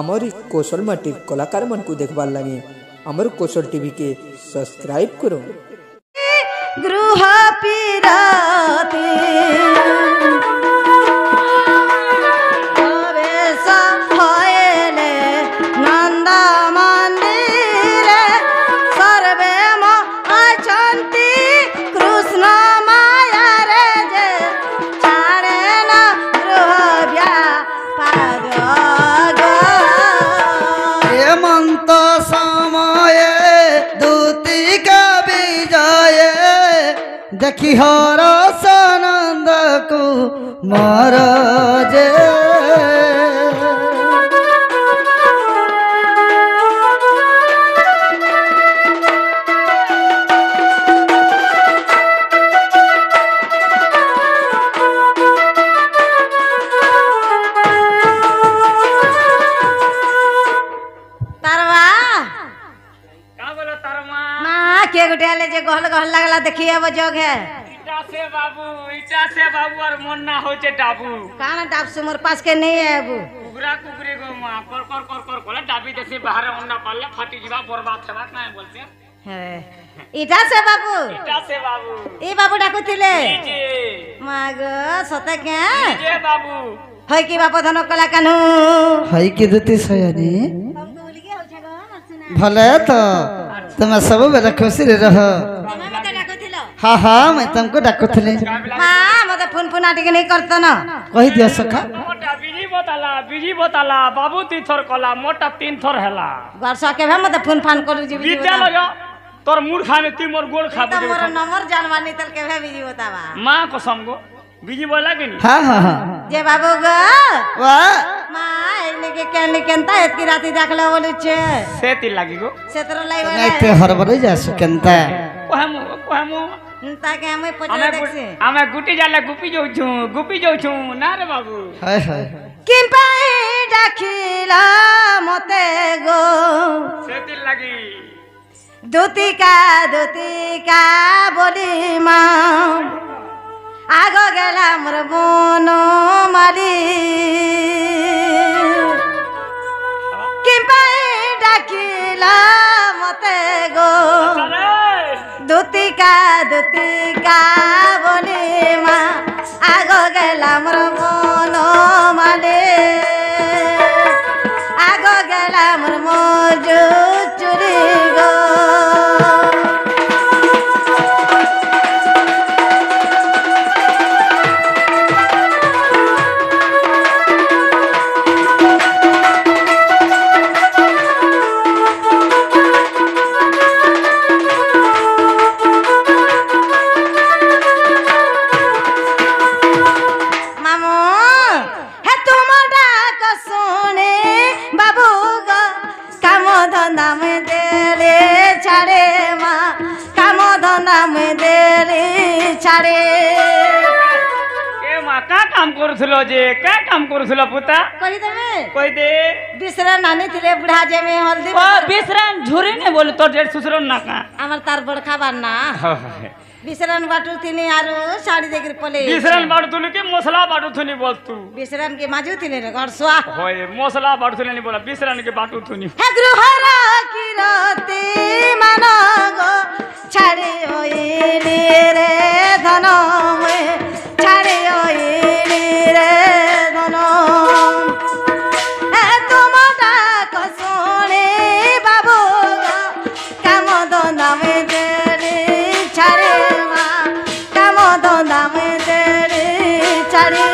आमर कौशल माटिर कलाकार मन को देखबार लगे आमर कौशल टीवी के सब्सक्राइब करो। गृह पीराती देखी हर सनंद को महाराजे के गुटियाले जे गहल गहल लागला देखी अब जोग है इटा से बाबू और मन ना होचे डाबू काना डाब से मोर पास के नहीं है अबू उगरा कुगरे गो मां कर डाबी देसी बाहर ओन्ना पाले फाटी जीवा बर्बाद छबा ना बोलते है इटा से बाबू ए बाबू डाकुतिले जी मागो सते के जे बाबू हई की बाप धन कला कानू हई की दुती सयानी भले तो तुम सब बेला खुशी रे रह। हाँ हाँ मैं तुमको डाकुथले हाँ मते फोन फोन आटी के नहीं करत ना कहि दियो सखा मोटा बिजी बताला बाबू 3 थर कला मोटा 3 थर हेला वर्षा के मते फोन फान करू जी बीते लगा तोर मुड़ खाने ती मोर गोल खा तो मोर नंबर जानवानी तल के बिजी बतावा मां कसम गो बिजी बोला के नहीं हाँ हाँ हाँ जे बाबू गो वाह मां इने के केन केनता एतकी राती देखला बोलु छे सेती लागी गो सेतर लाई नहीं ते हरबरे जा सुकेंता कोहमो ताके हमें पचले देखसे हमें गुटी जाले गुपी जो छु ना रे बाबू हाय हाय किन पाई डाखिला मते गो सेती लागी दुती का बोली मां आगो गेला मोर बोनो माली किन पाई डाकिला मते गो दुती का बोली मां आगो गेला मोर बोनो माली आगो गेला मोर मोजू चुरी गो छाड़े ए मां का काम करथलो जे का काम करथलो पुता कहि देबे कोई दे बिसरा नानी थिले बुढ़ा जे में हल्दी ओ बिसरन झुरी ने बोल तो जेठ सुसरन ना का हमर तार बड़खा बाना बिसरन बाटू थिनी आरो साड़ी देकर पले बिसरन बाटू तुली के मसला बाटू थुनी बोल तू बिसरन के माजू थिने रे घर स्वा होय मसला बाटू थुनी नहीं बोला बिसरन के बाटू थुनी हे गृहरा की राती मानो गो छाड़े ओइली रे धनो में छाड़े ओइली रे धनो ए तुमटा को सोने बाबू काम धंधा में देरी छाड़े मां काम धंधा में देरी छाड़े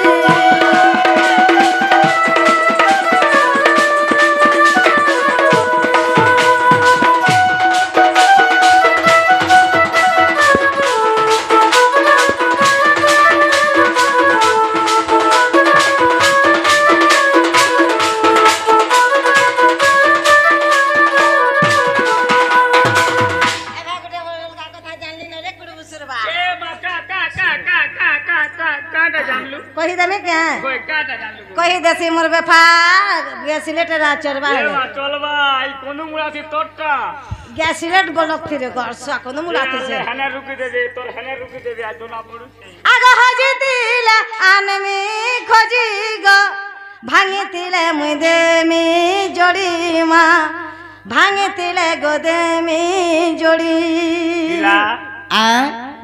कही दमे क्या कोई काटा जालू कही देसी मोर बेफा गैस सिलेटर आ चरवा ए बा चलबा ई कोनु मुराती तोटका गैस सिलेटर बोलक थिरे घर सा कोनु मुलाती से हने रुकी देबे तोर हने रुकी देबे आ दोना पड़ू आगो हजी दिले आनमी खोजी गो भांगी तिले मुई देमी जोड़ी माँ भांगिले गोदेमी जोड़ी आ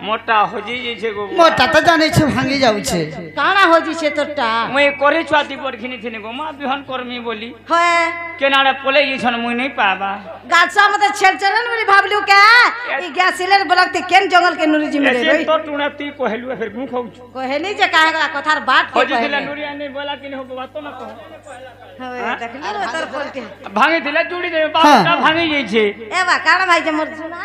मोटा हो जी छे गो मोटा तो जाने छे भांगी जाऊ छे काना हो जी छे तोटा मुई करे छाती पर खिनी थिने गो मा बिहन करमी बोली होए केनाडा पोले ई छन मुई नहीं पाबा गाछा में तो छेड़ चलन बोली भाबलू का ई गैस सिलेंडर ब्लॉक ते केन जंगल के नुरी जी मिले ऐसे रही तो टुना ती कहलु फिर मुख खाऊ कहली जे काहे कथार बाट हो के जी दिला कहले नुरिया ने बोला कि हो बात तो ना कहो होए देखली उतर खोल के भांगे दिला जुड़ी दे बाबा भांगे जाई छे ए बा काना भाई जे मोर सुना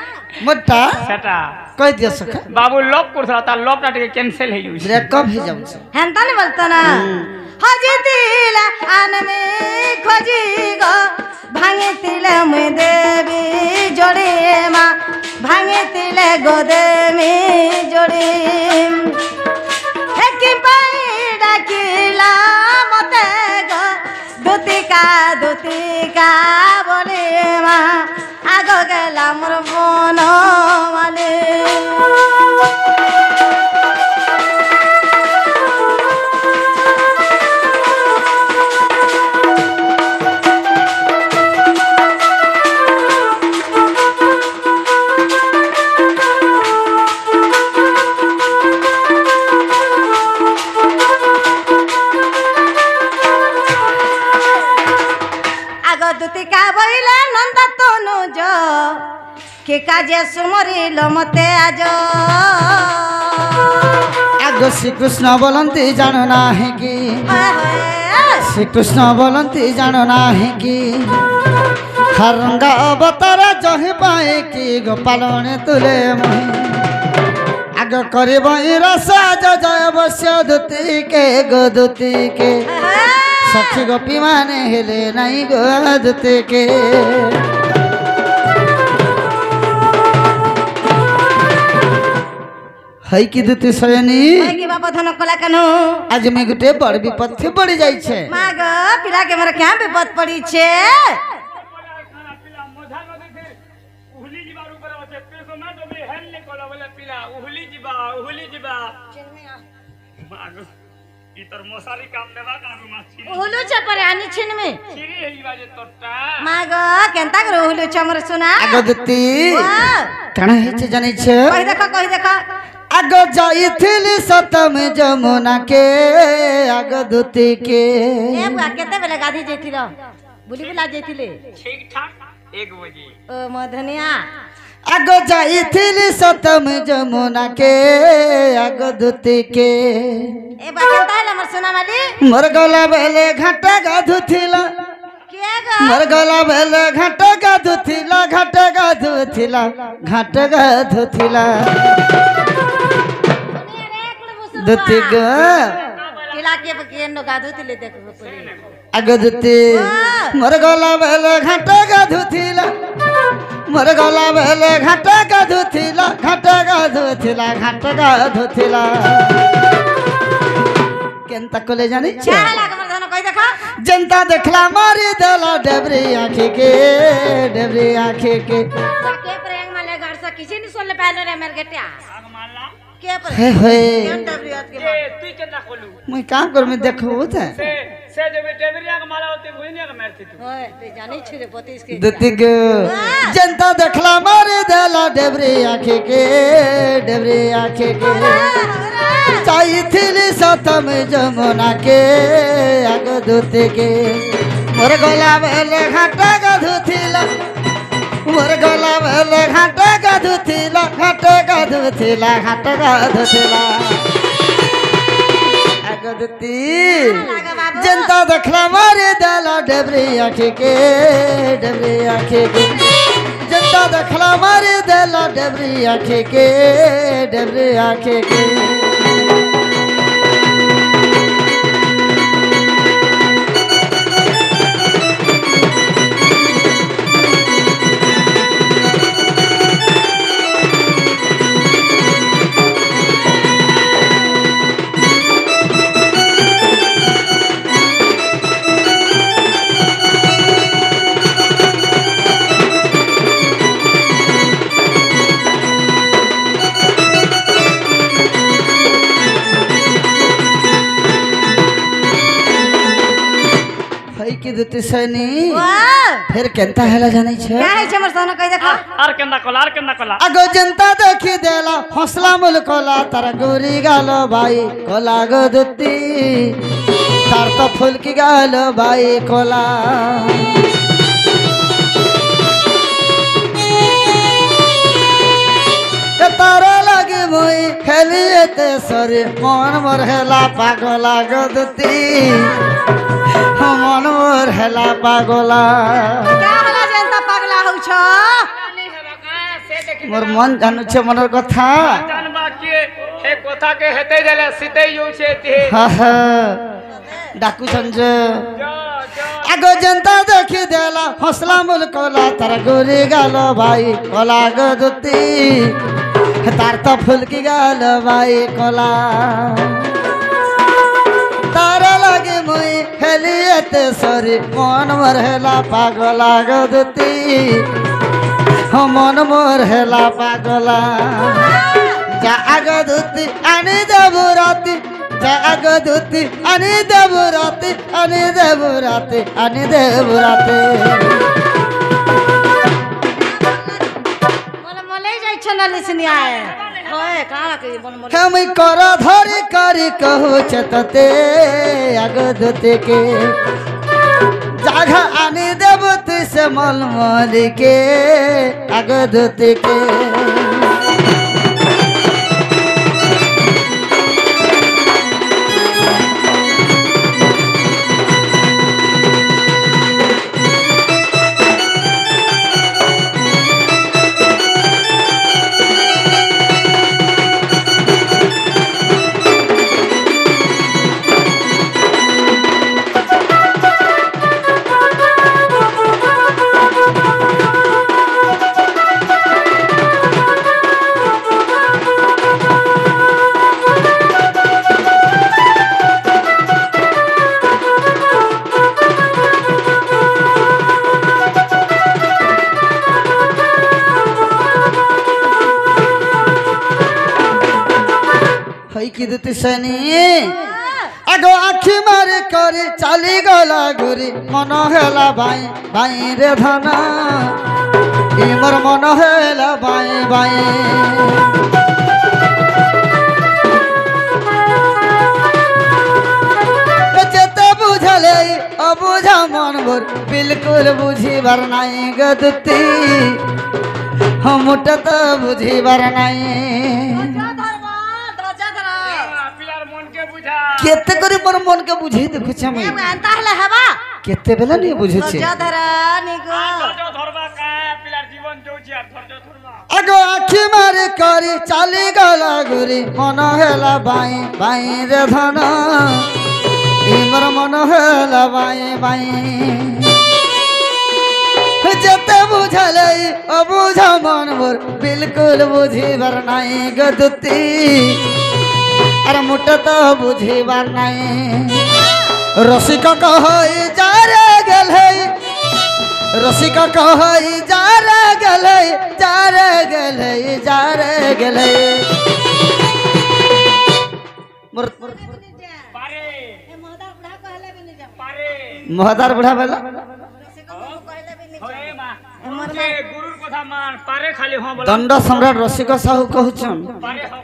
मोटा सेटा कह दिया सका बाबू लॉक करथला ता लॉक टाटे कैंसिल है यूज रे कब ही जाऊ छे हेंता नहीं बोलता ना हजी तिला आन में खोजी गो भांगे तिले में देवी जोड़ी माँ भांगे तिले गोदे में जोड़ी एक पाई डाकिला मते गो दुतिका बोले माँ आगो गेला मोर मन माले दुतिका बइले नंदा तनु जो के काजे सुमरिल मते आज आगो श्री कृष्ण बोलंती जानो नाही की श्री कृष्ण बोलंती जानो नाही की हरंगा अवतार जहि पाए की गोपाल ने तुले मोहि आगो करिब रसा जय बस्य दुति के गो दुति के सखी गोपी माने हेले नहीं गोदते के हई की दुती सयनी हई की बाबा धन कला कनु आज में गुटे बड़ विपद थे पड़ी जाई छे माग पिला के मोर क्या विपद पड़ी छे उहली जीवा ऊपर होते पेसो ना तो भी हेल ने कोला बोले पिला उहली जीवा माग इतर मोसारी काम देवा कागु माछी उहलु छ पर आनी छिन में छिरी हेली बाजे तोटा माग केनता कर उहलु छ मोर सुना आगो दुती कणा हेचे जानी छे कहि देखा आगो जाईथिली सतम जमुना के आगो दुती के ए बुआ केते बेले गाधी जेथिलो बुली बुला जेथिले ठीक ठाक 1 बजे ओ मधनिया आगो जाईथिली सतम जमुना के आगो दुती के ए बा केनता है मोर सुना माली मोर गला बेले घाटा गाधुथिला के ग मोर गला बेले घाटा गाधुथिला घाटा गाधुथिला दुती ग किला के नो गाधु तिले देखो पड़ी आगो दुती मोर गला बेले घाटा गाधुथिला मोर गला बेले घाटा गाधुथिला घाटा गाधुथिला केनता कोले जानी छे क्या लाग मोर धन कहि देखा जनता देखला मारी देला डबरी आँखी के के प्रेंग माले घर से किसी नहीं सोले पहले रे मेर गेटिया आग मारला के पर हे हे केन डबरियत के ए तू केना कोलू मैं काम कर में देखो थे से जब टेबरिया के माला होते भुइनिया के मारती तू ओए ते जानी छिरे पतिस के दुती ग जनता देखला मारी देला डबरी आँखी के चाहिथिली सतम जमुना के आगो दुती के मोर गला बेले घाटा गाधुथिला मोर गला बेले घाटा गाधुथिला आगो दुती जनता देखला मारे देला डबरी आँखी के जनता देखला मारे देला डबरी आँखी के दुती सैनी वाह फिर केनता हैला जानै छे क्या है हमर सोना कह देखा आर केंदा कला आगो जनता देखी देला हौसला मुल कोला तारा गोरी गालो भाई कोला गो दुती तार तो फूल की गालो भाई कोला तारा लगे मुई खेलिए ते सरे मन मोर हेला पागला गो दुती मन मोर हेला पागला क्या हला जनता पगला हौ छ मोर मन जानू छे मनर कथा जानबा के हे कोथा के हेते देले सीते यू छे ते डाकू संज जा आगो जनता देखी देला हौसला मुल कोला तारा गोरी गालो भाई कोला गो दुती तार तो फूल की गालो भाई कोला तारा लगे मुई खेलिए ते सरी मन मोर हेला पागला गो दुती मन मोर हेला पागला जा आगो दुती आनी देबू राती जा आगो दुती आनी देबू राती आनी देबू राती आनी देबू राती मोले मोले जाय छ न लिसनी आए होए काला के मन मोले हम कर धरी करी कहू चतते आगो दुती के जागा आनी देबू तुसे मल मल के आगो दुती के की दुती सनी आगो आखी मारी करी चाली गला घुरी मन हेला भाई भाई रे धना इमर मन हेला भाई भाई जेते बुझले अबुझा मन भर बिल्कुल बुझी भर नहीं गदती हम तो बुझी भर नहीं केते करे मोर मन के बुझे देखु छ मैं अंता हला हवा केते बेला नहीं बुझे छे जा धरा निगो धरजो धरबा का पिलार जीवन जोजी आ धरजो धरबा आगो आखी मारी करी चाली गला घुरी मन हेला भाई भाई रे धना इमर मन हेला भाई भाई जते बुझले अबुझा मन भर बिल्कुल बुझी भर नहीं गदती अरे मुट तो बुझी बार नहीं रसिका कहई जा रे गेल है रसिका कहई जा रे गेल है जा रे गेल है जा रे गेल है मोर पारे मोहदार बुढ़ा कहले भी नहीं जा पारे महदार बुढ़ा बेला कहले भी नहीं होए मा के गुरुर कथा मान पारे खाली हो बोला दंड सम्राट रसिका साहू कहउछन पारे हो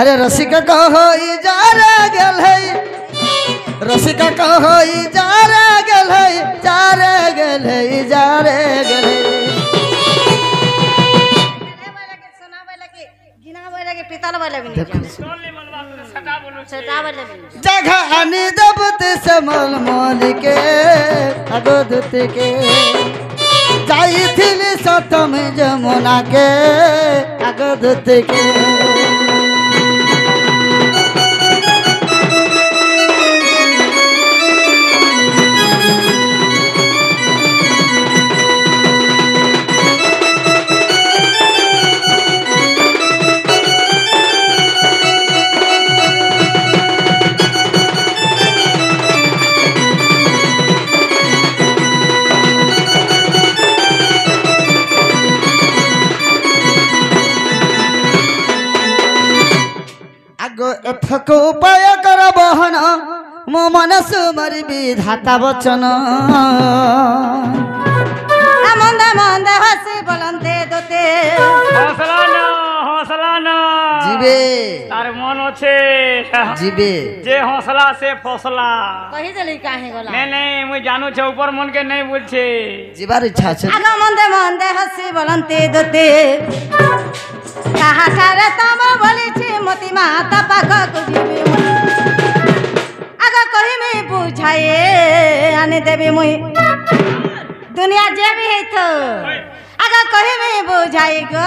अरे रसिका कहई जा रे गेल है रसिका कहई जा रे गेल है जा रे गेल है जा रे गेल है सुनावे लगे गिनावे लगे पितल वाले भी नहीं जा टोल ले मनवा सटा बोलू सटा वाले भी नहीं जगह आनी दबत से मल मल के अगोदत के जाई थिल सतम जमुना के अगोदत के सुमर विधाता वचन মন্দে মন্দে হাসি বলন্তে দোতে हौसला ना जीवे तार मन अच्छे जीवे जे हौसला से फसला কহি দেলি কাহে গলা नहीं नहीं मुझे जानू छे ऊपर मन के नहीं बोल छे जीवार इच्छा আছে আগ মন্দে মন্দে হাসি বলন্তে দোতে কাহাটারে তোমার বলিছি মতি মাতা পাখকু যাবি আগ কহিমি বুঝায়ে আনি দেবি মুই दुनिया जे भी है तो अगर कहीं में बुझाई गो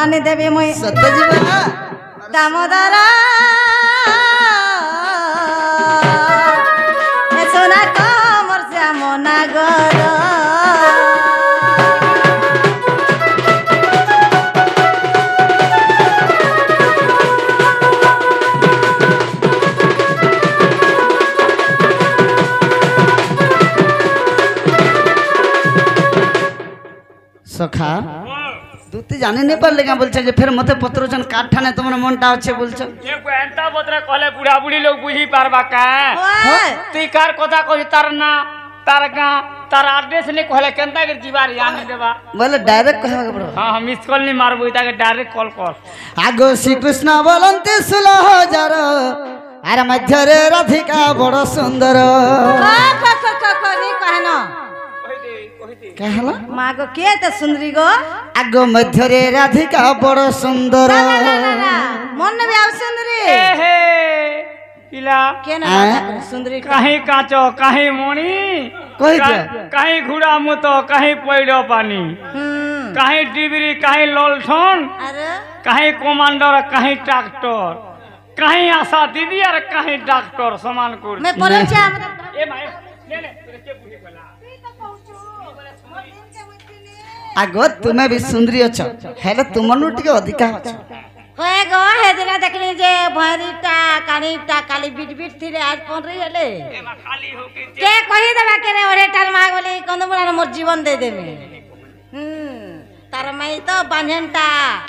आने देवी मुई सत्य जीवा दामोदर सोना कमर से मोना गोर सखा दूती जाने नहीं पारले क्या बोलছে যে फिर मते पत्रचन काठाने তোমার মনটা আছে বলছো ये को एंता बतरे कहले बुढ़ा बुढ़ी लोग बुझी पारबा का ओए तुई कार कथा कहि तार ना तार गां तार एड्रेस ने कहले केनता के जीवार यानी देबा बोले डायरेक्ट कहवा के पड़ो हां हम मिस कॉल नहीं मारबो इता के डायरेक्ट कॉल कर आगो श्री कृष्ण बोलंती 16,000 आर मध्य रे राधिका बड़ सुंदर नी कहनो कहला माँ को के तो सुंदरी गो आगो मध्य रे राधिका बड़ सुंदर मन ने भी आव सुंदरी ए हे पिला के ना सुंदरी कहीं काचो कहीं मोनी कहि दे कहीं घुड़ा मुतो कहीं पैडो पानी कहीं डिबरी कहीं लोलठन अरे कहीं कमांडर कहीं ट्रैक्टर कहीं आशा दीदी और कहीं डॉक्टर समान कोड मैं बोले छा ए भाई ले ले तेरे के बुढ़ी बोला आगो तुम्हें भी सुंदरी अछ हेले तुमनु टिके अधिका अछ होए गो हे दिन देखली जे भरीटा कानीटा काली बिट बिट थिरे आज पन रही हेले एमा खाली होके के कहि देबा के रे ओरे टाल माग बोली कंदमुड़ा मोर जीवन दे देबे तार मई तो बांधनटा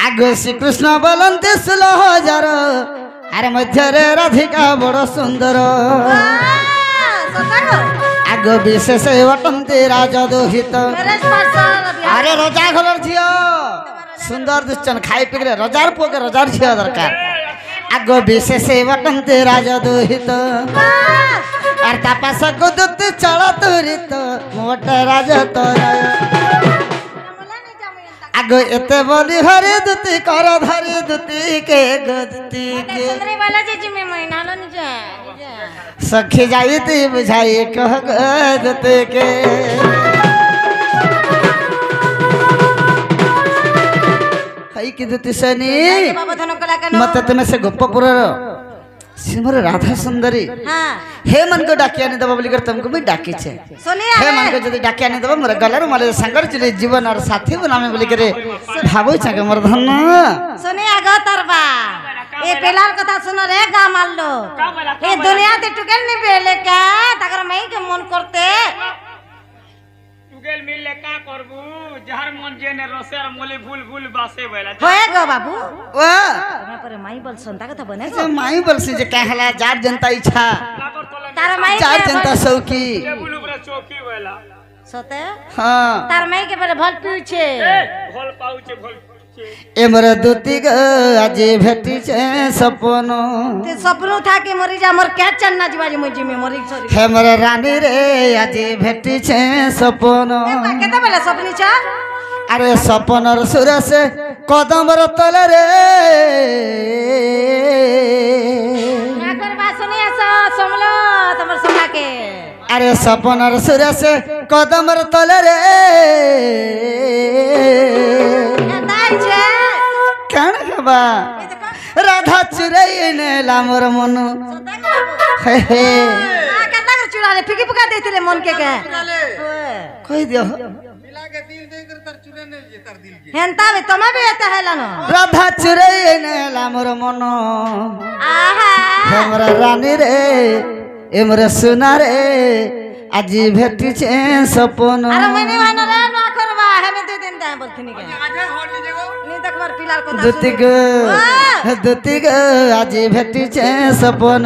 आगो श्री कृष्ण बोलंते 16,000 अरे मध्य रे राधिका बड़ सुंदर सतारो आगो विशेष वटंती राजा दोहित मेरे स्पर्शर अरे रजा घलर झियो सुंदर दुश्चन खाई पिगरे रजार पोके रजार झियो दरकार आगो विशेष वटंती राजा दोहित और तापास गुदुत चला तुरित मोटे राजा तोर आगो एते बोली हरि दुती कर धरि दुती के गदती के सुंदरी वाला जी में महीना लो निजा सखी जाई ती बुझाई कह गदती के हई की दुती सनी बाबा धन कला कनो मत तमे से गोपपुर सिमर राधा सुंदरी हां हे मन को डाकिया नहीं दबा बोली कर तुमको भी डाकी छे सुनिया हे मन को जदी डाकिया नहीं दबा मोर गलर माले संगर चले जीवन और साथी बनामे बोली करे भाबो छके मोर धन सुनिया गो तरबा ए पेलार कथा सुनो रे गा माल लो ए दुनिया ते टुकेल नहीं बेले का तकर मई के मन करते टुकेल मिलले का करबू जहर मन जेने रसेर मोली फूल फूल बासे भइला होए गो बाबू वा तुम्हें पर माई बोल सुनता कथा बने से माई बलसी जे कहला जार जनता इच्छा तार माई जार जनता सौकी टेबुल ऊपर चौकी भइला सते हां तार माई के पर भल पीछे भल पाउचे भल एमर दुती ग आज भेटी छे सपनो ते सपनो था कि मरी जा मोर क्या चन्ना जीवाजी मुजी में मरी सॉरी हेमर रानी रे आज भेटी छे सपनो केते बेला सपनी छ अरे सपनर सुर से कदम रतल रे ना करबा सुनिया स समलो तमर सुना के अरे सपनर सुर से कदम रतल रे कण हबा राधा चुरई ने लामर मन हे हे आ केता कर चुरा ले फिकी पुका देतिले मन के कहि दियो मिला के दिल दे कर तर चुरे ने जे तर दिल के हेंता में तमे भी एता हेलानो राधा चुरई ने लामर मन आहा हमरा रानी रे एमर सुना रे आज भेटी छे सपन अरे मैंने वानो रे ना करबा हमें दे दिन दा बोलथिनी के आजे होल ने जेगो नी तकबार पिलार को दुतिग आज भेटी छे सपन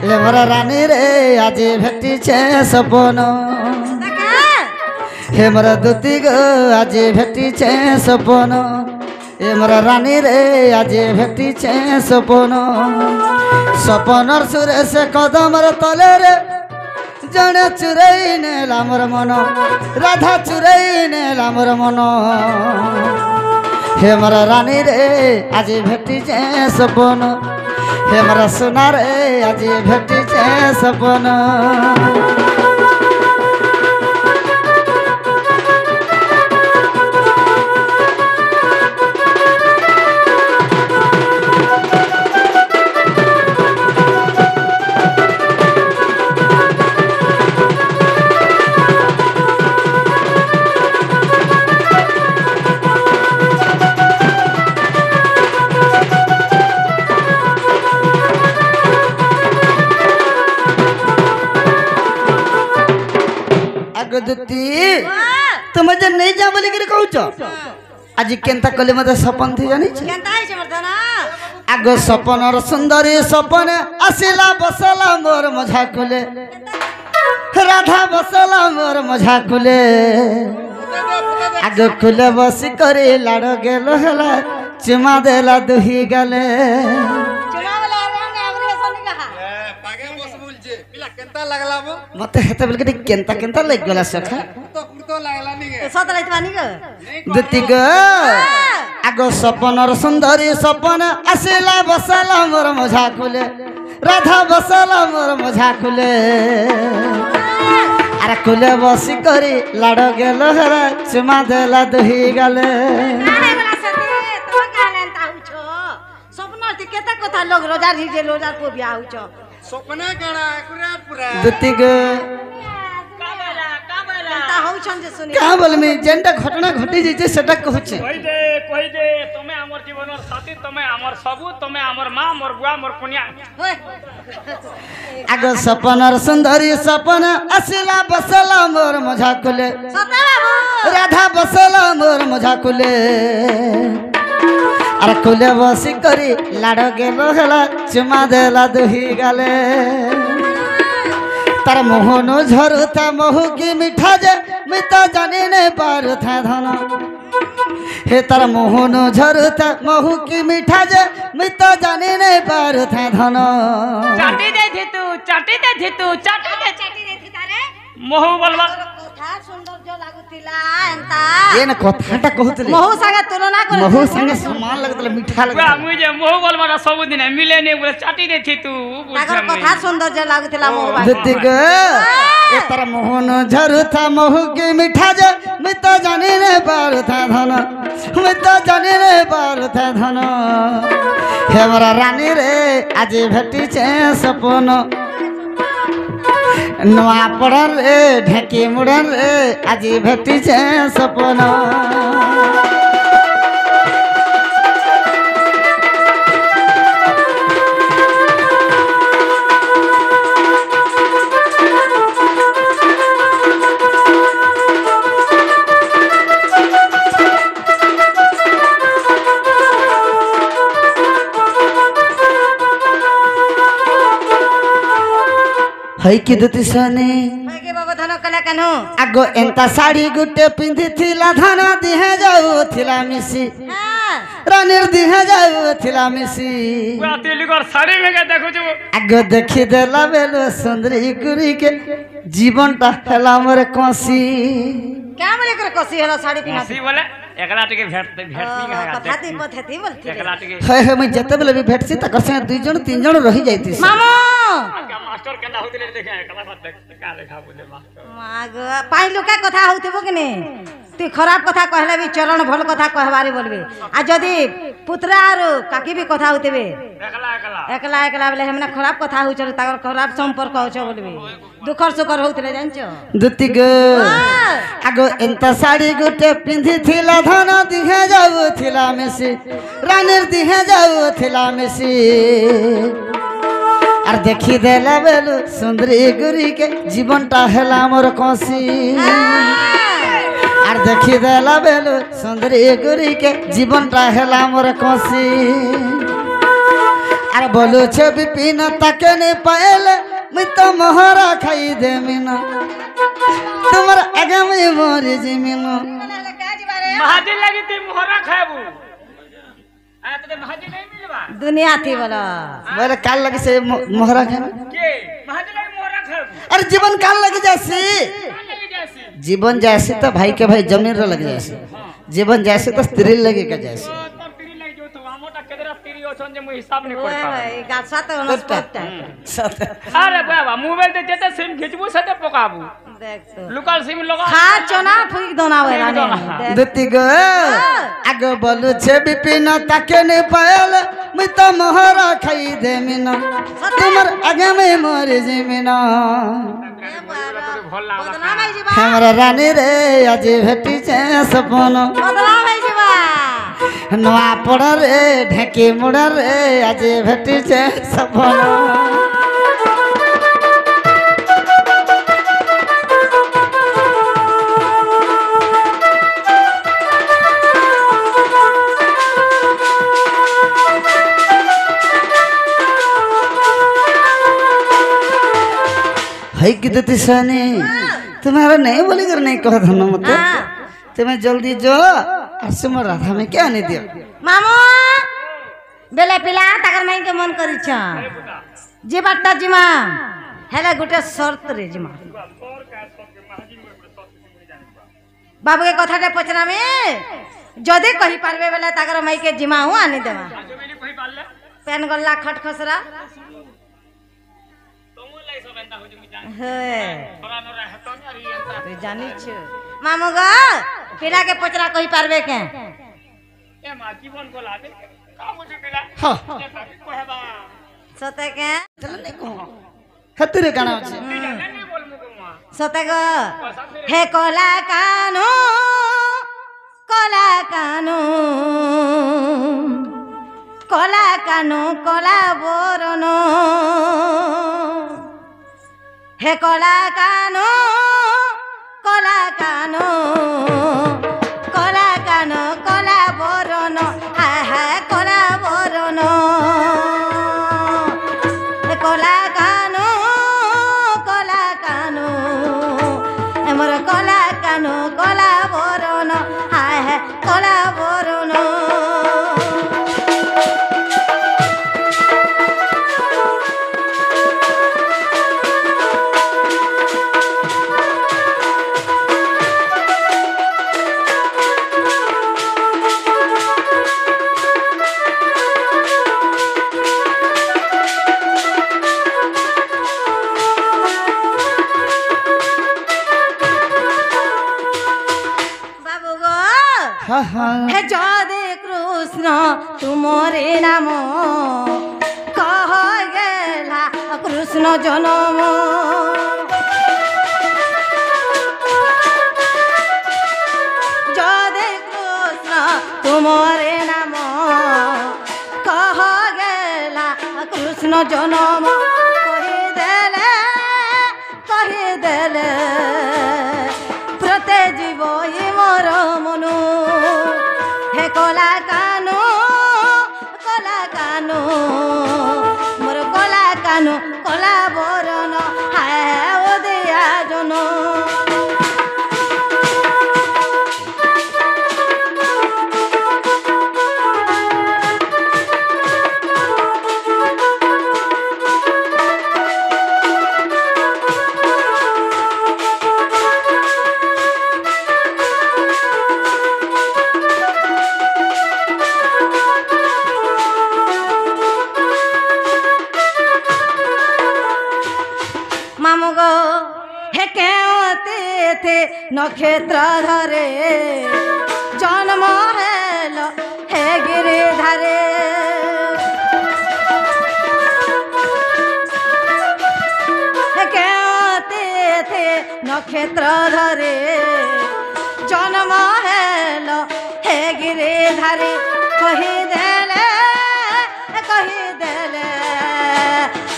ए मोर रानी रे आज भेटिछे सपन हे मोर दुती गो आज भेटिछे सपन ए मोर रानी रे आज भेटिछे सपन सपनर सुरे से कदमर तले रे जने चुराई नेला मोर मन राधा चुराई नेला मोर मन हे मोर रानी रे आज भेटिछे सपन हे मोर सोना रे आज भेटिछे सपन तुम जे नहीं जा बोली कर कहूच आज केनता कले मते सपन थी जानी केनता है से मर्दाना आगो सपनर सुंदरी सपन आसिला बसला मोर मझा कुले राधा बसला मोर मझा कुले आगो कुले बसी करे लाड़ गेल हला चुमा देला दुही गले चुना वाला रंग हमरे सनी कहा पागे बस बोलजे पिला केनता लागला बो मते हेते बोल के केनता केनता लग गेला सखा कुर्तो लागला नी गे सत लाइट पानी ग दुती गो आगो सपनर सुंदरी सपन आसिला बसला मोर मझा कुले राधा बसला मोर मझा कुले अरे कुले बसी करी लाड़ गेल हरा चुमा देला दुही गले अरे वाला सते तो कालेन ता हुछो स्वप्न ती केता कथा लोग रोजार हिजे रोजार को बिया हुछो सपना काड़ा एक्यूरेट पूरा दुती गो केता हुछन जे सुनी का बोल मी जेंटा घटना घटी जे सेटा कहूचे कहि दे तमे हमर जीवनर साथी तमे हमर सबु तमे हमर मां मोर बुआ मोर कुनिया होय आगो सपनर सुंदरी सपन आसिला बसला मोर मझा कुले सते बाबू राधा बसला मोर मझा कुले अरे कुले बसी करी लाड़ गेल हला चुमा देला दुही गले तार मोहन झरुता महु की मिठा जे मिता जानी नहीं पार था धन हे तार मोहन झरुता महु की मिठा जे मिता जानी नहीं पार था धन चाटी दे थी तू चाटी दे थी तू चाटी दे चाटी देथि तारे मोहु बोलवा कथा सुंदर जो लागुतिला एंता ये न कथाटा कहतले महु संगे तुलना करे महु संगे समान लगतले मीठा बुआ लगतले मुझे मोहु बोलवा सब दिन मिले नहीं बोले चाटी दे थी तू तागर कथा सुंदर जो लागुतिला महु भाई दित्ती ग ए तार मोहन झरुता महु की मिठा जे मिता जानी नहीं पार था धन मिता जानी नहीं पार था धन हे मोरा रानी रे आज भेटिछे सपन नवा पड़ल रे ढेकी मुड़ल रे आज भेटिछे सपन हई कि दुती सने के बाबा धन कला कनो आगो एंता साड़ी गुटे पिंधी थिला धन दिहे जाऊ थिला मिसी हां रानीर दिहे जाऊ थिला मिसी बुआ तेलुगर साड़ी में के देखो जो आगो देखि देला बेलो सुंदरी गुरी के जीवन ता हेला मोर कोसी क्या बोले कर कसी हला साड़ी पिना हंसी बोले एकला टिके भेटनी है कथा ती पथेती बोलती एकला टिके हे हे मैं जते बेले भी भेटसी त करसे दुई जण तीन जण रही जाईती मामो मास्टर केना होतले देखे एकला बात का लेखा बोले मास्टर माग पाई लोका कथा होतिबो कि ने तू खराब कथा कहले भी चरण भल कथा कहबारी बोलबे आ जदी पुत्रा आरो काकी भी कथा होतिबे एकला एकला बोले हमने खराब कथा हो चल तागर खराब संपर्क हो छ बोलबे दुखर सुखर होतले जानछो दुती गो आगो एंता साड़ी गुटे पिंधी थिला धन दिहे जाऊ थिला मिसी रानीर दिहे जाऊ थिला मिसी आर देखी देला बेलु सुंदरी गुरी के जीवनटा हेला मोर कोसी आर देखी देला बेलु सुंदरी गुरी के जीवनटा हेला मोर कोसी अरे बोलो छे बिपिन ताके ने पाएले मैं तो मोहरा खाई दे मिना तुम्हारा आगे में मोर जमीनो महाजी लगी ती मोहरा खाबू आ तो महाजी नहीं मिलवा दुनिया थी बोलो बोले काल लगे से मोहरा खाना के महाजी लगी मोहरा खाबू अरे जीवन काल लगे जैसे जीवन जैसे तो भाई के भाई जमीन रे लगे जैसे जीवन जैसे तो स्त्री लगे का जैसे हिसाब नहीं कर गाछा तो नष्ट अरे बाबा मोबाइल दे जेते सिम खिचबू सते पकाबू देख तो लोकल सिम लगा खा चना फुक दोनावे रानी देती गो आगे बोलो छे बिपिन ताके ने पायल मैं तो मोहरा खाई दे मिना तुम्हार आगे में मोर जमीनो बदनाम है जीवा हमरा रानी रे आज भेटी छे सपन बदनाम है जीवा नवा पड़ रे ढेकी मुड़ रे आज भेटी छे सपन है कि देती सनी तुम्हारा नहीं बोली कर नहीं कहो धनो मत तुम्हें जल्दी जो असम राधा में क्या नहीं दिया मामू बेले पिला ताकर माई के मन करी छ जे बाटा जिमा हेला गुटे शर्त रे जिमा बाबू के कथाटे पचना में जदे कहि पारबे बेले ताकर माई के जिमा हूं आनी देवा पेन गल्ला खट खसरा जानी छु मामू गा पिला के पचरा कहि पारबे के ए मा जीवन को लादे का मुझे पिला हां कहबा सते के चल नहीं को हतरे गाना छे नहीं बोल मुको मा सते गो हे कोला कानो कोला कानो कोला कानो कोला बोरनो हे कोला कानो कोला कानो कोला कानो कोला बोरनो हाय हाय कोला बोरनो हे कोला कानो एमर कोला कानो कोला बोरनो हाय हाय कोला बोरनो हे जदे कृष्ण तुमरे नाम कह गेला कृष्ण जनम जदे कृष्ण तुमरे नाम कह गेला कृष्ण जनम कही देले प्रते जीव मोर मनु हे कोला कानो मोर कोला कानो कोला बोरन हाय ओ दिया जनो नक्षत्र धरे जन्म हेल हे गिरिधरे थे नक्षत्र धरे जन्म हेल हे गिरिधरे कही देले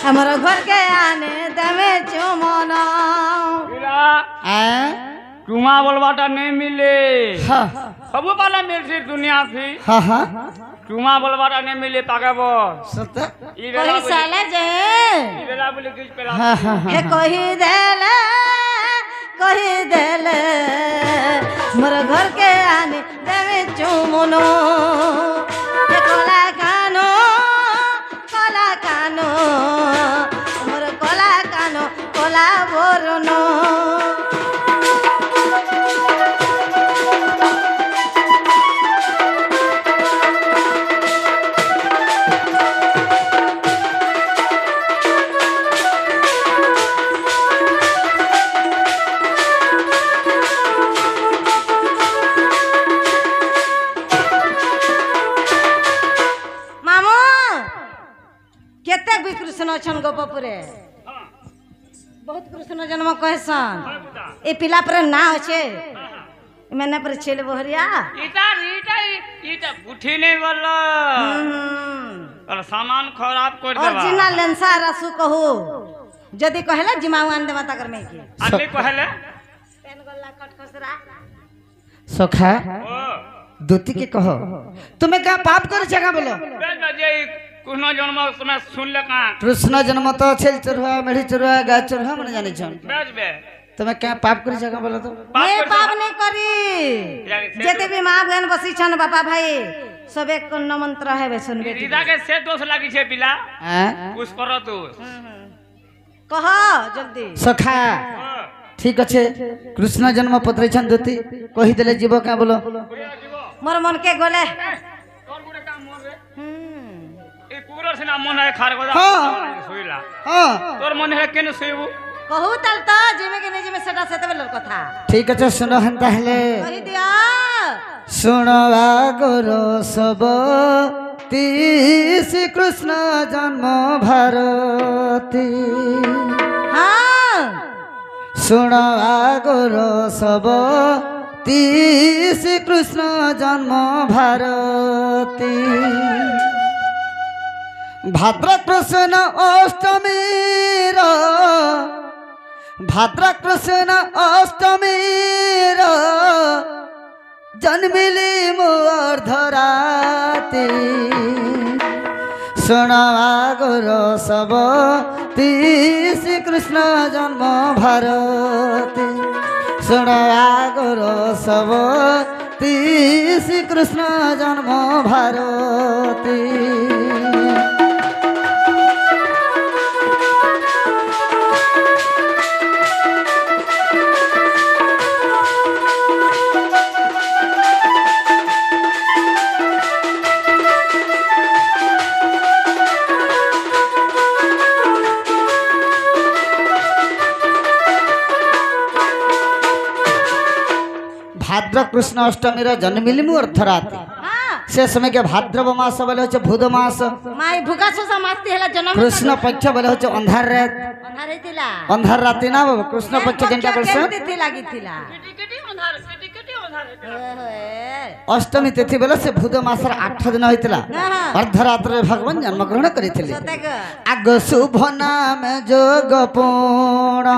हमर घर के आने दमे चुमन चुमा बोलबाटा नहीं मिले सब पाला मिलसी दुनिया थी हाँ हाँ चुमा बोलबारा ने मिले पाके बोल सत ई कही साले जे बेला बोले किस पेला हाँ हाँ हे कही देले मोर घर के आने देवे चुमुनो हे कला कानो मोर कला कानो कला बोरनो कृष्ण छन गोपपुरे बहुत कृष्ण जन्म कहसन ए पिला पर ना होछे मैंने पर छेले बहरिया इटा बुठी नहीं बोलो और सामान खराब कर देबा ओरिजिनल लेंसा रसु कहू जदी कहले जिमाऊ आन देवा तकर में के आदमी कहले पेन गल्ला खटखसरा सखा ओ दूती के कहो तुम्हें क्या पाप कर जगह बोलो जे कृष्ण जन्म समय सुन ले का कृष्ण जन्म तो छेल चरुआ मेढ़ी चरुआ गाय चरुआ मन जाने छन बेच बे तुम्हें क्या पाप कर जगह बोलो तो मैं पाप नहीं करी जेते भी मां बहन बसी छन बापा भाई सबे कन्न मंत्र है बे सुनबे रीदा के से दोष लागी छे पिला हैं कुछ करो तू कह जल्दी सखा ठीक अच्छे कृष्ण जन्म पत्र छन दूती कही देले जीव क्या बोलो मोर मन के गोले तोर गुडे काम मोर रे ए पूरा से ना मन है खार गोदा हाँ। सोइला हाँ तोर मन है केन सोइबू कहू तल तो जिमे के निजे में सेटा सेते बेल कथा ठीक अच्छे सुनो हन पहले कही दिया सुनवा गुरु सब श्री कृष्ण जन्म भारती हां सुनवा गुरु सब श्री कृष्ण जन्म भारती भाद्र कृष्ण अष्टमी जन्मिली मोर धराती सुनवा गुरु सब श्री कृष्ण जन्म भारती सुनवा गुरु सब श्री कृष्ण जन्म भारती भाद्र कृष्ण अष्टमी जन्मिली मु अर्धरात्रि हां से समय के भाद्रव मास बोले होचे भूद मास माई भूका सोसा मास्ती हला जन्म कृष्ण पक्ष बोले होचे अंधार रात अंधारे तिला अंधार राति ना बाबू कृष्ण पक्ष जेंटा करसे तिथि लागी थिला केटी अंधार अष्टमी तिथि बोले से भूद मासर 8 दिन होइतला अर्धरात्रि भगवान जन्म ग्रहण करिथिले सतेक आग शुभ नाम जोग पूर्ण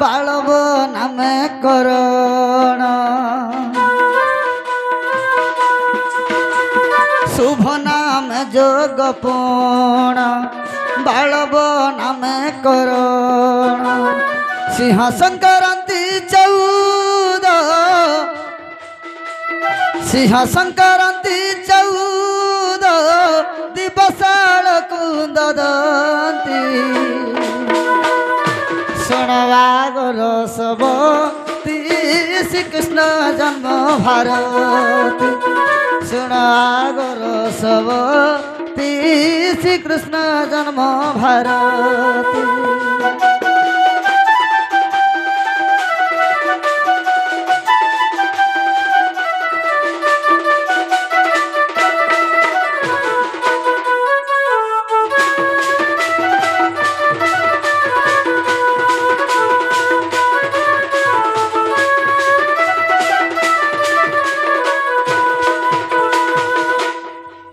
बाळव नाम करण शुभ नाम जोग पूर्ण बाळव नाम करण सिंह संक्रांति 14 सिंह संक्रांति 14 दिवसाळ कुंद दंती सुनवा गुरु सब श्री कृष्ण जन्म भारती सुनवा गुरु सब श्री कृष्ण जन्म भारती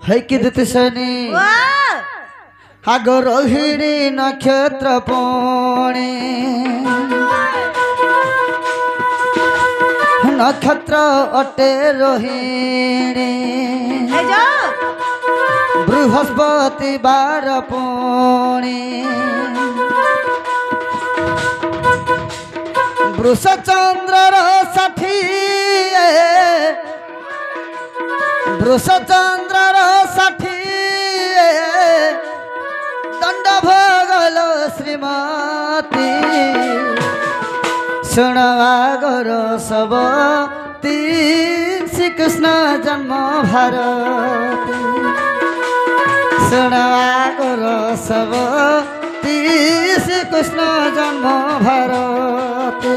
है कि दिशनी आग रोहिणी नक्षत्र पुणी नक्षत्र अटे रोहिणी ए जो बृहस्पति बार पुणी वृषचंद्र साठी वृषचंद्र साठी दंड भोगल श्रीमती सुनवागर सबती श्रीकृष्ण जन्म भारती सुनवागर सबती श्रीकृष्ण जन्म भारती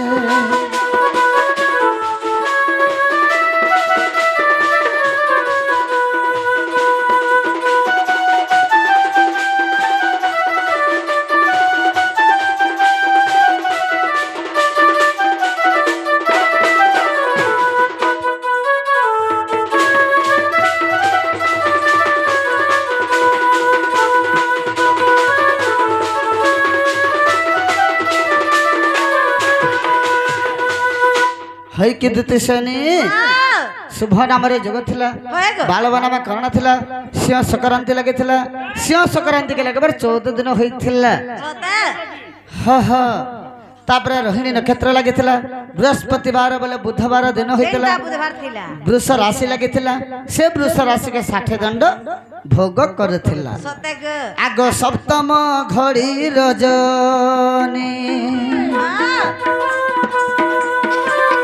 है कि द्वितीय शनि शुभ नाम जोग थिला बालवा नाम कर्ण थिला सिंह संक्रांति लगे सिंह संक्रांति के लगे 14 दिन होइथिला हाँ हाँ तापर रोहिणी नक्षत्र लगे बृहस्पतिवार बोले बुधवार दिन होइथिला वृष राशि लगे से वृष राशि के 60 दंड भोग करथिला आग सप्तम घड़ी रजनी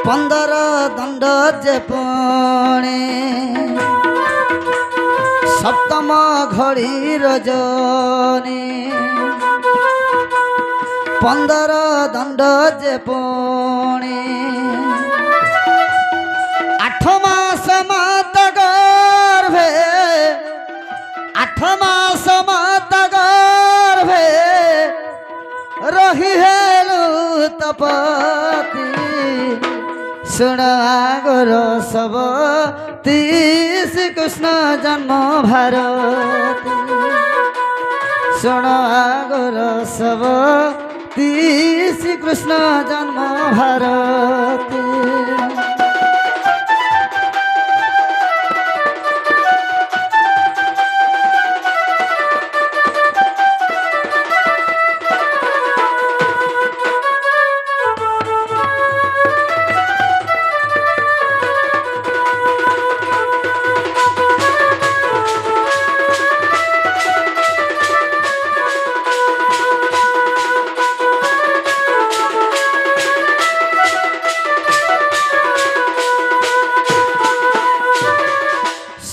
15 दंड जे पुणे सप्तम घड़ी रजनी 15 दंड जे पुणे 8 मास मात गर्भे 8 मास मात गर्भे रही हेलु तपति सुनागर सब श्रीकृष्ण जन्म भारती सुनागर सब श्रीकृष्ण जन्म भारती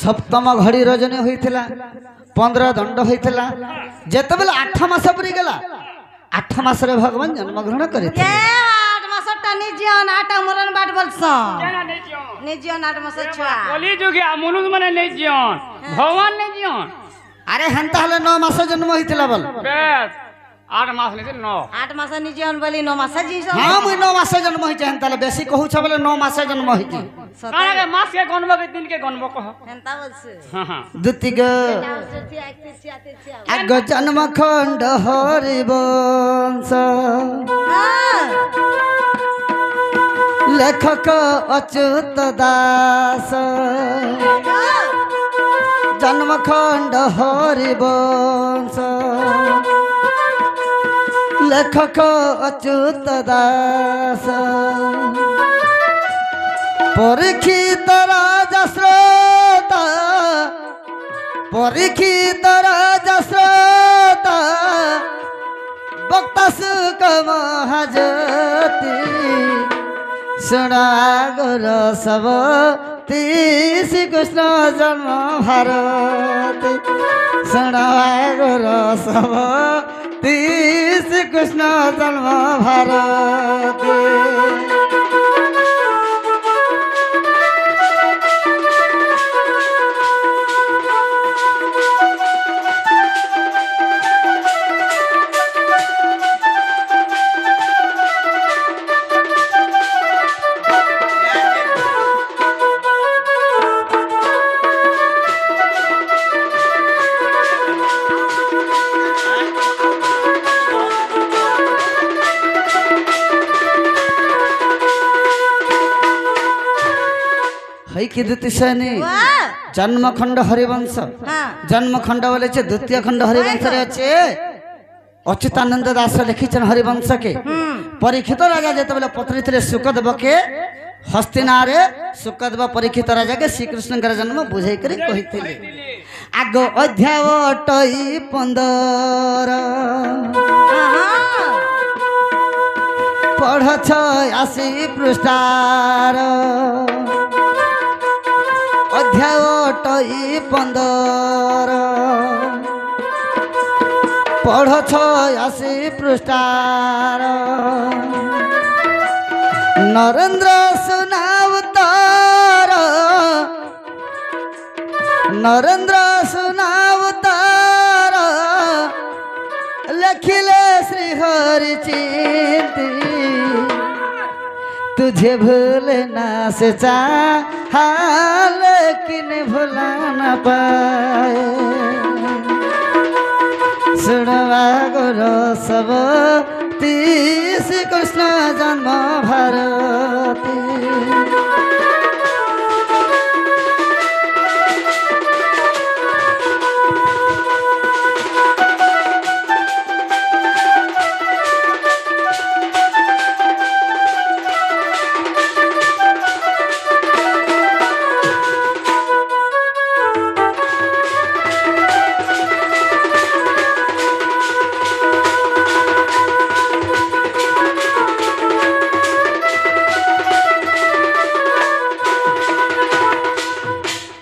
सप्तम घड़ी रजनी होइथिला 15 दंड होइथिला जेते बेले 8 मास पुरी गेला 8 मास रे भगवान जन्म ग्रहण करिथिले 8 मास टा निजियन 8 मरन बाट बलसन केना निजियन निजियन 8 मास छुआ ओली जुगे मनुष माने निजियन भगवान निजियन अरे हंता हले 9 मास जन्म होइथिला बोल बेस 8 मास नहीं 9 8 मास निजियन बोली 9 मास जी हां मुई 9 मास जन्म होइछ हंता बेसी कहू छ बोले 9 मास जन्म होइछ काहे मास के गनबो के दिन के गनबो कह हंता बलसे हां हां दुतिग आग जन्म खंड हरिवंश लेखक अच्युत दास जन्म खंड हरिवंश लेखक अच्युत दास परीक्षित राजा श्रोता परीक्षित राजा श्रोता वक्ता सुख महाजती सुनागर सब श्रीकृष्ण जन्म भारती सुनागर सब श्रीकृष्ण जन्म भारती হই কি দুতি সেনী জন্মখণ্ড হরিবংশ জন্মখণ্ড বলেছে দ্বিতীয় খণ্ড হরিবংশরে আছে অচ্যুতানন্দ দাস লিখিছেন হরিবংশকে পরীক্ষিত রাজা যেতবেলে পত্রিଥିଲେ শুকদেবকে হস্তিনারে শুকদেব পরীক্ষিত রাজাকে শ্রীকৃষ্ণଙ୍କର জন্ম বুঝাই করে কহিଥିଲେ আগ অধ্যায়টই 15 পড়ছ 80 পৃষ্ঠার অধ্যায়টই 15 পড়ছ 80 পৃষ্ঠার নরেন্দ্র সুনাবতার নরেন্দ্র সুনাবতার লিখিলে শ্রীহরি চিন্তি तुझे भूलना से चाहा लेकिन भुला न पाए सुनवा गुरु सब श्री कृष्ण जन्म भारती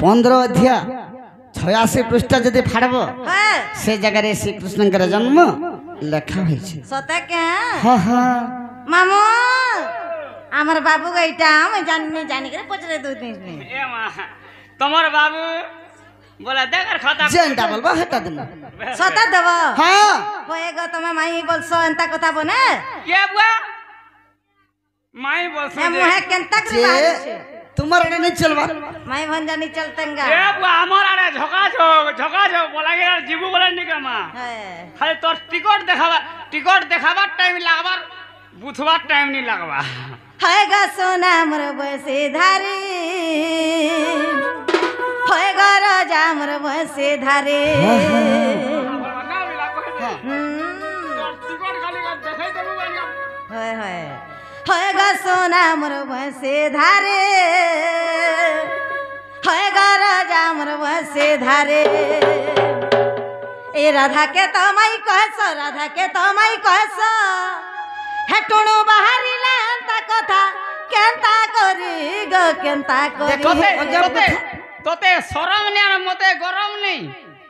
पंद्रह अध्याय 86 पृष्ठ जदि फाड़ब से जगह श्रीकृष्ण जन्म लेखा सत क्या हाँ हाँ मामू आमर बाबू का इटा मैं जानी जानी करे पचरे दो दिन ए मां तमर बाबू बोला देकर खाता जेंटा बोलबा हटा देना सता देव हां होएगा तमे माई बोलसो एंता कथा बने के बुआ माई बोलसो ए मुहे केंता करे बाहर छे तुम्हारा नहीं चलवा माई भंजा नहीं चलतेंगा ए बुआ हमर आरे झका छो बोला के जीबू बोला निकमा खाली तोर टिकट देखावा टाइम लागबा बुथवा टाइम नहीं लागबा होएगा सोना मोर बसे धारी होएगा राजा मोर बसे धारी होए होए होएगा सोना मोर बसे धारे होएगा राजा मोर बसे धारे ए राधा के तो माई कहस राधा के तो माई कहस हेटुणु बाहरी लेंता कथा केंता करी गो केंता करी तोते शरम ने मते गरम नहीं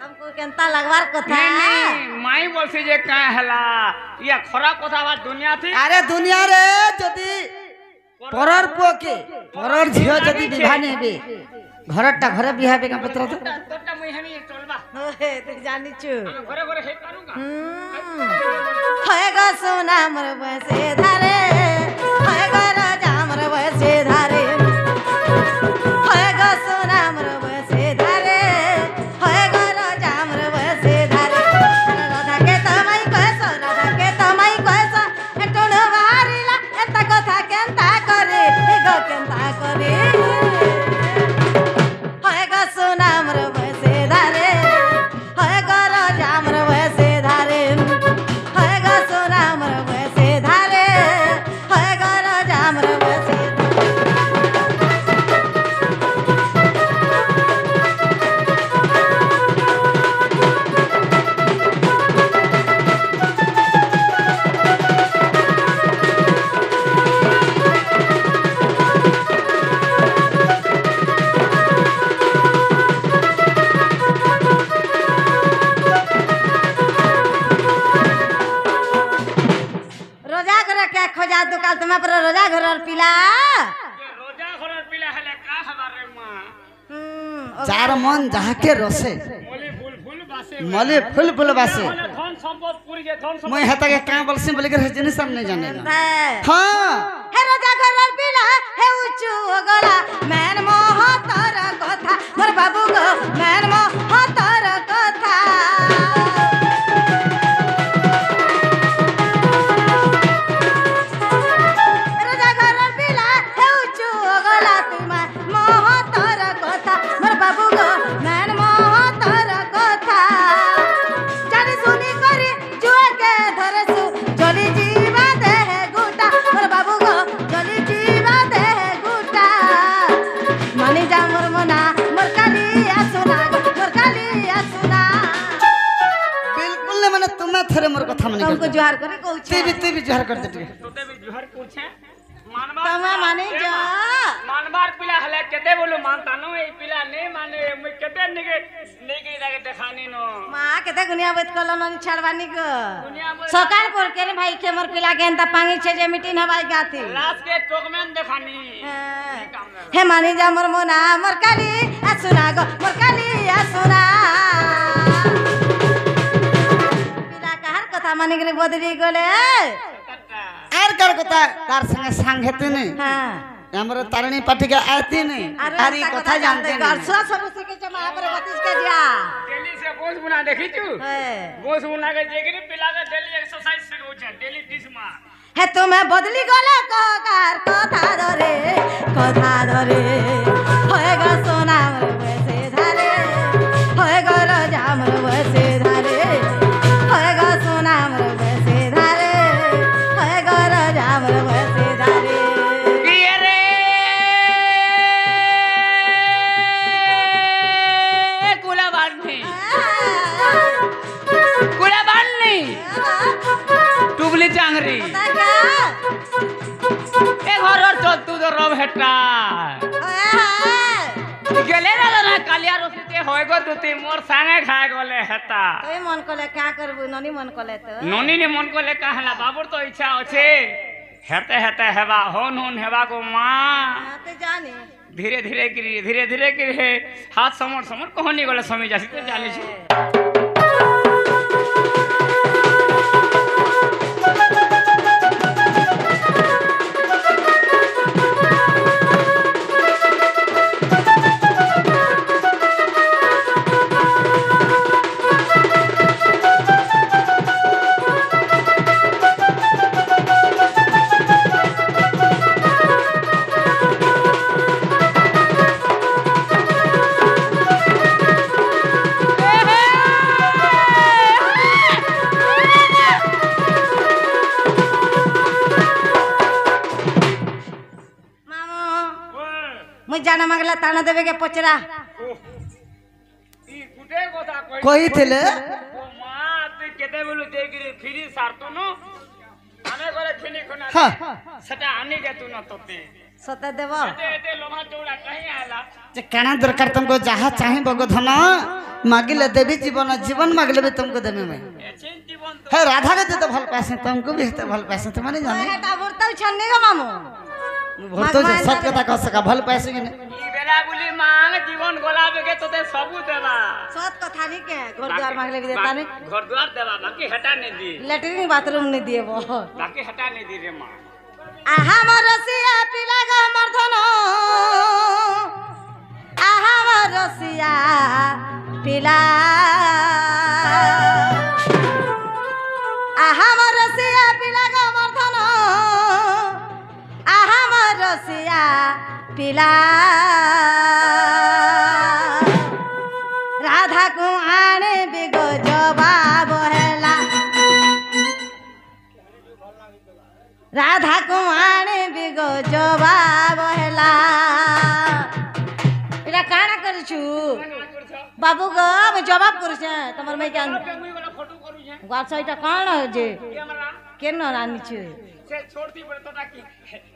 हमको केंता लगवार कथा नहीं माई बोलसी जे का हला या खराब कथा बा दुनिया थी अरे दुनिया रे जदी परर पोके परर झियो जदी विवाह नेबे घरटा घरे बिहा बेगा पत्र तो तोटा मुई हनी चलबा ओए तू जानी छु घरे घरे हे करूंगा होएगा सोना मोर बसे धारे होएगा राजा मोर बसे धारे होएगा सोना मोर बसे धारे होएगा राजा मोर बसे धारे राधा के तमाई कहस राधा के तमाई कहस एटुण बाहरिला एता कथा केंता करे गो केंता करे होएगा सोना मोर बसे धारे होएगा राजा मोर बसे धारे होएगा सोना मोर बसे धारे होएगा राजा मोर बसे रोजा घर के खोजा दुकान तुम पर रोजा घर पिला रोजा घरर पिला हले का हमारे मां चार मन जाके रसे मोली फूल बासे मले फुल बासे धन संपद पूरी जे धन मैं हता के का बोलसी बोले के जिनिस हम नहीं जाने हां हां हे रोजा घर पिला हे उचू गला मैन मोह तर कथा मोर बाबू गो मैन मोह तर कथा रोजा घर पिला हे उचू गला तुम मोह तर ते भी जुहार करते टिके तोते भी जुहर पूछे मानबार तमे माने जा मानबार पिला हले केते बोलो मानता नो ए पिला नहीं माने मैं केते निके लागे देखानी नो मां केते गुनिया बत कलो न छड़वानी को दुनिया में सकाळ पर के भाई के मोर पिला के अंता पांगी छे जे मीटिंग हवाई गाती लास्ट के टोकमेन देखानी हे मानी जा मोर मोना मोर काली आ सुना गो मोर काली आ सुना पिला कहर कथा मानी के बदली गले आर कर कथा तार संगे संग हेते नहीं हां हमर तारणी पाठी के आती नहीं अरे कथा जानते नहीं सब सब सीखे छ महापर बतिस के जा डेली से बोस बुना देखी तू बोस बुना के जेगरी पिला के डेली एक्सरसाइज सिखो छ डेली 30 माह हे तुम्हें बदली गले कहकार कथा धरे होएगा सोना मोर वैसे धारे होएगा राजा मोर वैसे धारे होएगा सोना मोर वैसे धारे होएगा राजा मोर वैसे धारे की रे कुला बांधनी टुबली चांगरी ए घर चल तू तो रब हेटा गेले ना कालिया रोसिते होएगो तू ती मोर संगे खाए गले हेता तो मन कोले क्या करबू ननी मन कोले तो नोनी ने मन को ले कहला बाबूर तो इच्छा होछे हेते हेते हेबा होन हेबा को मां ते जाने धीरे धीरे गिरी हाथ समर कहनी गले समय जासी तो जानी छी जाना मगला ताना देवे के पचरा ई गुटे कोता कोई थिले मां तू केते बोलु देगिरी फिरी सारतो नो आने करे फिनी खना हां सटा आनी के तू न तोते सता देव एते लोहा चौड़ा कहीं आला जे केना दरकार तुमको जहां चाहे बगो धन मागिले देवी जीवन मागिले भी तुमको देबे मैं एचिन जीवन तो हे राधा के तो भल पासे तुमको भी तो भल पासे तुम नहीं जाने हेटा भरता छन्ने गो मामू भरतो जे सत कथा कह सका भल पासे कि ई बेरा बुली मांग जीवन गोलाबे के तोते सबू देबा सत कथा नहीं के घर द्वार मांगले भी देता नहीं घर द्वार देबा बाकी हटा नहीं दी लैट्रिन बाथरूम नहीं दिए वो बाकी हटा नहीं दी रे मां आहा मरसिया पिला गो मर्धन आहा मरसिया पिला आहा मरसिया पिला गो मर्धन आहा मरसिया पिला राधा को आने बिगो जवाब हेला राधा को आने बिगो जवाब हेला इरा काना करछु बाबू गो मैं जवाब करू छे तमर मैं जान मुई वाला फोटो करू छे व्हाट्सएप कान जे ये हमरा केन रानी छु से छोड़ती बड़े तोटा की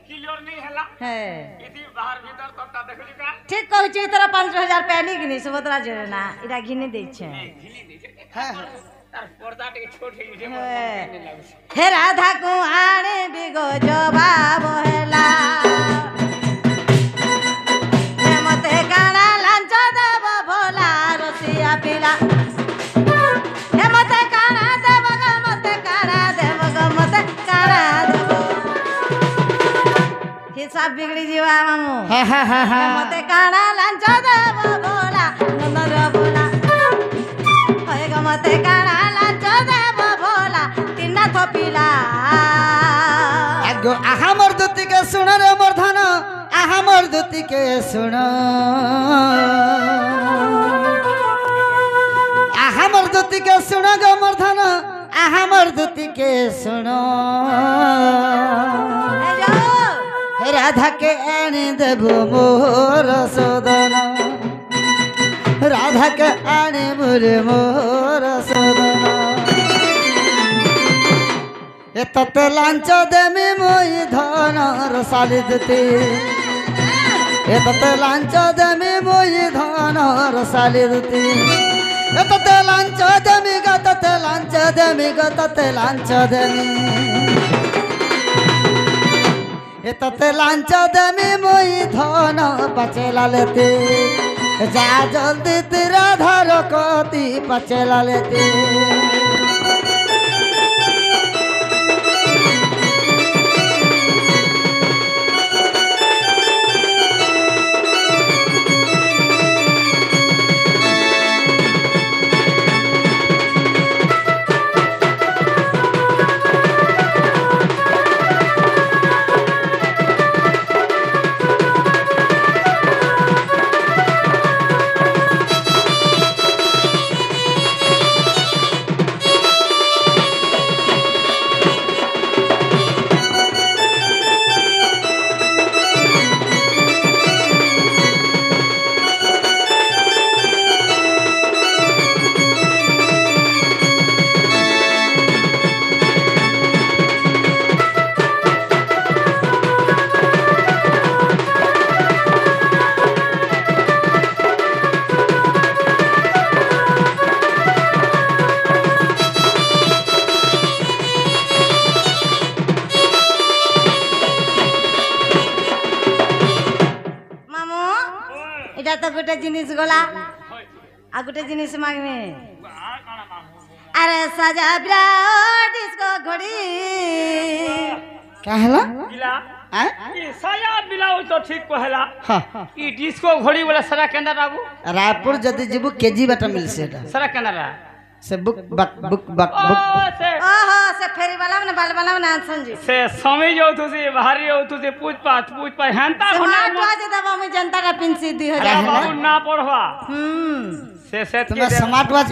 क्लियर नहीं हला है इति बाहर भीतर तोटा देखली का ठीक कहू छी तोरा 5000 रुपया नहीं गिनी सुभद्रा जोरे ना इरा गिनी दे छे घिली दे हां तार पर्दा के छोट है जे नहीं लागू हे राधा को आने बिगो जवाब हेला हे मते काना लांच देव भोला रसिया पिला हे मते काना देव ग मते काना देव ग मते काना देव हिसाब बिगड़ी जीवा मामू हे मते काना लांच देव भोला नंदर भोला हे ग मते काना लांच देव भोला तिना थपिला आगो आहा मर्दती के सुन रे मर्धन आहा मर्दती के सुन आहा मर्दती के सुन गो मर्धन आहा मर्दती के सुन हे जाओ राधा के आने देबो मोर सदन राधा के आने मोर सदन এততে লাঞ্চ দেমি মই ধনর শালি দুতি এততে লাঞ্চ দেমি মই ধনর শালি দুতি এততে লাঞ্চ দেমি গো ততে লাঞ্চ দেমি গো ততে লাঞ্চ দেমি এততে লাঞ্চ দেমি মই ধন পাচেলা লেতে যা জলদি তেরা ধার কতি পাচেলা লেতে गोटे जिनिस गला आ गोटे जिनिस मांगने अरे सजा ब्लाड इसको घड़ी क्या हैला बिला ई सजा बिलाओ तो ठीक कहला हां ई डिस्को घड़ी वाला सरा केंद्र बाबू रायपुर जदी जीबू केजी बटा मिल सेटा सरा केंद्र से बुक बक बुक बक बुक ओहो से फेरी वाला ने बाल वाला ने समझी से समय जो तू से भारी हो तू से पूछ पाछ हंता होना तो आज दबा में जनता का पिंसी 2000 बाबू ना पढ़वा से तुम्हें स्मार्ट वॉच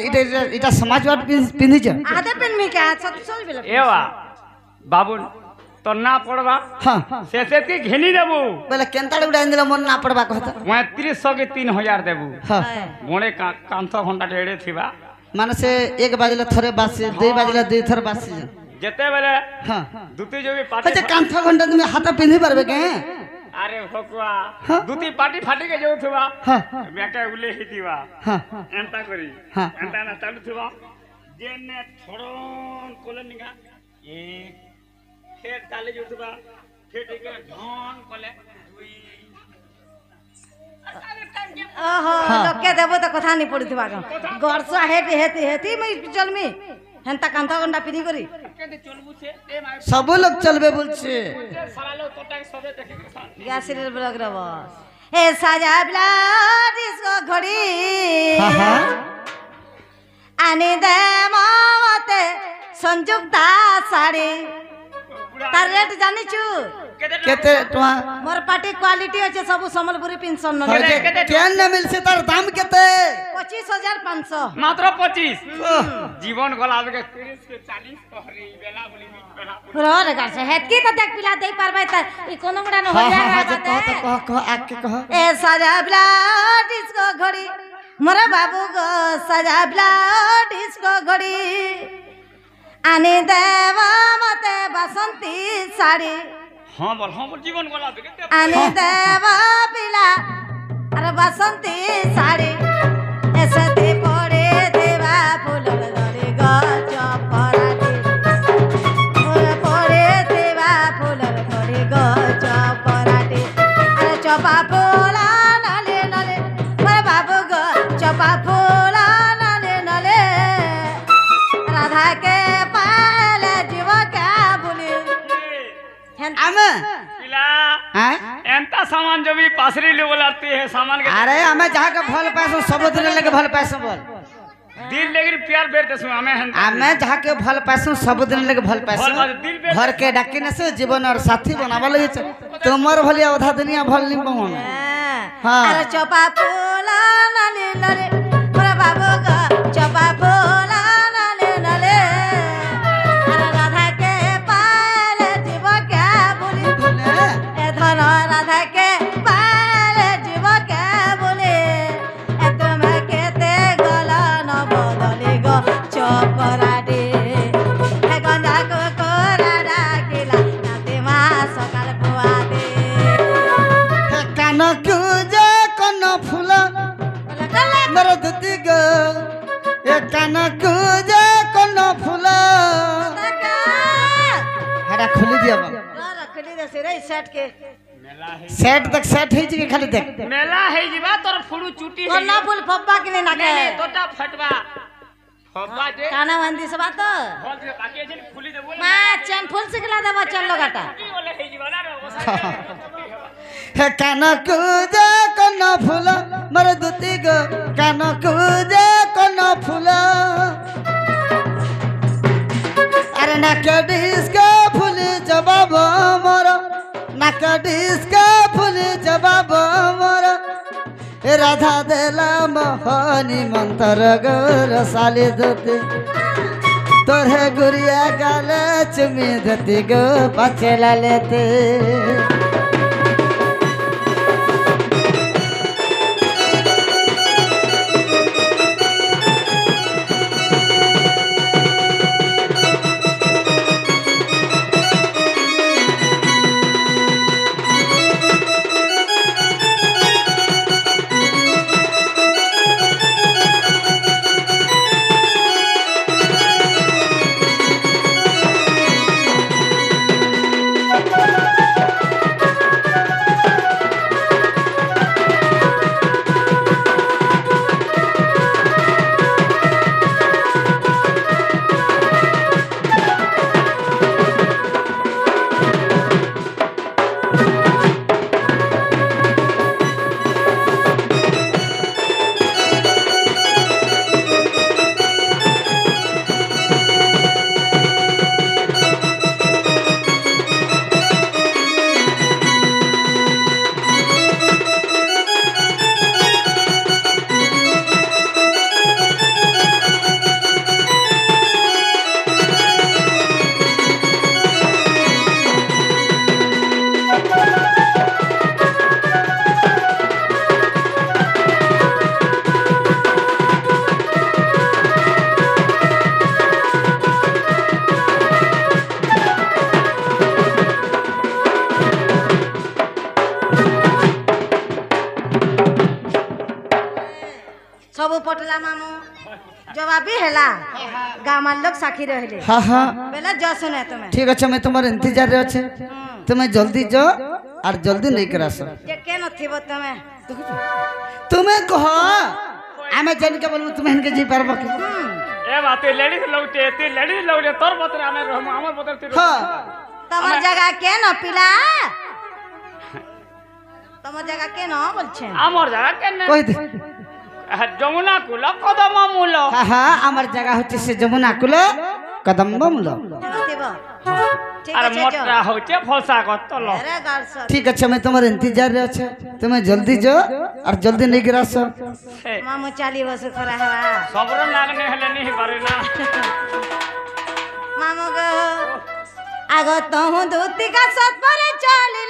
इटा समाज वॉच पिंदी छ आधे पिन में क्या सोच बिला एवा बाबू तो ना पढ़वा हां से की घेनी देबू बोले केंताड़ उड़ा इंदिला मन ना पढ़वा कहता मैं 300 के 3000 देबू हां मोणे कांथ घंटा ढेड़े थिबा माने से एक बाजले थरे बासी दुई बाजले दुई थर बासी जते बेले हां दुती जो भी पाटी अच्छा कांथ घंटा तुम हाथ पिंदी परबे के अरे भकुआ दुती पाटी फाटी के जो थवा हां बेके उले हितिवा हां एंता करी हां एंता ना चालू थवा जेने थोड़न कोले निगा ए फेर चाले जो थवा फेर के ढोन कोले दुई ओहो लोके देबो त कथा नहीं पड़िथबा गरसा हेती हेती हेती मैं चल में हेंता कांथा गंडा पिनी करी केते चलबू से ए माय सब लोग चलबे बोलछे सारा लोग तोटा सबे देखे गैस सिलेंडर ब्लॉक रे बस ए साजा ब्लाड इसको घड़ी हां हां आने दे मावते संयुक्ता साड़ी तार रेट जानी छु केते टवा मोर पार्टी क्वालिटी होचे सब संबलपुरी पेंशन न केन न मिलसे तार दाम केते 25500 मात्र 25 जीवन गलाब के 30 के 40 कहरी बेला बोली बेला रो रे गाछ हेतकी त देख पिला दे पारबे त ई कोनो मुड़ा न हो जाएगा कह आके कह ए सजा ब्लाड इसको घड़ी मोरे बाबू गो सजा ब्लाड इसको घड़ी आने देवा मते बसंती साड़ी हां बोल जीवन गलाब के आने देवा पिला अरे बसंती साड़ी ऐसे दे पड़े देवा फूल धरे गच पराठी पड़े देवा फूल धरे गच पराठी अरे चपा फूला नले नले मोरे बाबू गो चपा फूला नले नले राधा के पाले जीव का बोली आमे पिला हैं एंता सामान जो भी पासरी ले बोलाते हैं सामान के अरे हमें जहाँ के भल पैसो सब दिन लेके भल पैसो बोल दिल लेकिन प्यार बेरते सु हमें हमें जहाँ के भल पैसो सब दिन लेके भल पैसो घर के डाकी न से जीवन और साथी बनावा लगे तुमर भली अवधा दुनिया भल नहीं पवन हां अरे चपा फूला नले नले मोरे बाबू का चपा फूला नले नले अरे राधा के पाले जीव क्या बोली ए धन राधा के पाले जीव क्या बोले ए तुम केते गला न बदले गो चपराडे ए गंजा को कोराडा फेली दे से रे सेट के मेला है सेट देख सेट है जी खाली देख मेला है जीवा तोर फुड़ू चुटी और ना फूल फब्बा के ना के तोटा फटवा फब्बा दे काना बंदी सब तो बोल दे बाकी जन फुली दे बोल मां चैन फूल सिखला देबा चल लो गाटा की बोले है जीवा ना रे हे कान कुजे कन फूल मर दुती गो कान कुजे कन फूल अरे नाकडिस का फूल जवाब मोर नाकडिस का फूल जवाब मोर राधा देला मोहनी मंतर गोर साली दुती तोरे गुरिया गाले चुमी दुती गो पचला लेते सब पटला मामू जवाब भी हैला गामल लोग साखी रहले हाँ हाँ बेला जो सुने तुम्हें ठीक अच्छे मैं तुम्हारे इंतजार रे अच्छे तुम्हें जल्दी जो और जल्दी नहीं करा सो जे के नथिबो तुम्हें तुम्हें कहो आमे जन के बोलबो तुम्हें इनके जी पारबो के ए बात लेडीज लौटे तोर बतरे हमें रहम हमर बतरे तेरे हां तमर जगह के न पिला तमर जगह के न बोलछे हमर जगह केने कहि दे जमुना कुल कदम मूल हाँ हाँ आमर जगह होचे से जमुना कुलो कदम्ब मूलो नथिबो ठीक अरे আছে मोटा होचे फलसा गतल अरे गार्स ठीक अच्छे मैं तुम्हारे इंतजार रे अच्छे तुम्हें जल्दी जो और जल्दी नहीं गिरा सो मामू चाली बस खरा है सबरो लागने हले नहीं पारे ना मामू गो आगो तो दूती का सत पर चली